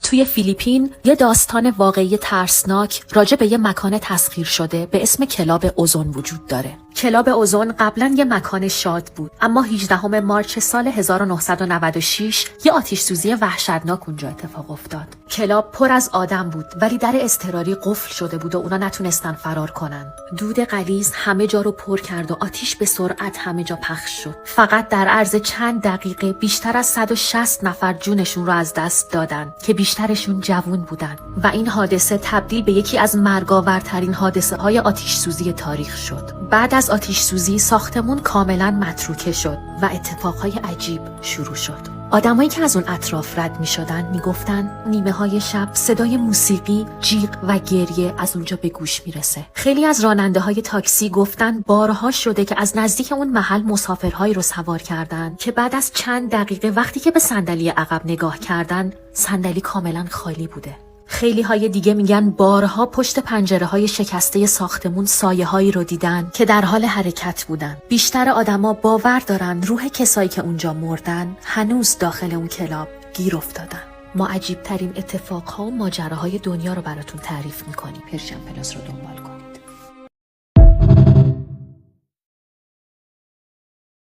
توی فیلیپین یه داستان واقعی ترسناک راجع به یه مکان تسخیر شده به اسم کلاب اوزون وجود داره. کلاب اوزون قبلا یه مکان شاد بود، اما 18 مارچ سال 1996 یه آتش سوزی وحشتناک اونجا اتفاق افتاد. کلاب پر از آدم بود ولی در اضطراری قفل شده بود و اونا نتونستن فرار کنن. دود غلیظ همه جا رو پر کرد و آتش به سرعت همه جا پخش شد. فقط در عرض چند دقیقه بیشتر از 160 نفر جونشون رو از دست دادن که بیشترشون جوون بودن و این حادثه تبدیل به یکی از مرگاورترین حادثه های آتش سوزی تاریخ شد. بعد از آتش سوزی ساختمون کاملا متروکه شد و اتفاقهای عجیب شروع شد. آدمایی که از اون اطراف رد می شدن می گفتن نیمه های شب صدای موسیقی، جیغ و گریه از اونجا به گوش می رسه. خیلی از راننده های تاکسی گفتن بارها شده که از نزدیک اون محل مسافرهایی رو سوار کردن که بعد از چند دقیقه وقتی که به صندلی عقب نگاه کردن صندلی کاملا خالی بوده. خیلی های دیگه میگن بارها پشت پنجره های شکسته ساختمون سایه هایی رو دیدن که در حال حرکت بودن. بیشتر آدما باور دارن روح کسایی که اونجا مردن هنوز داخل اون کلاب گیر افتادن. ما عجیب ترین اتفاقها و ماجراهای دنیا رو براتون تعریف میکنیم. پرشن پلاس رو دنبال کن.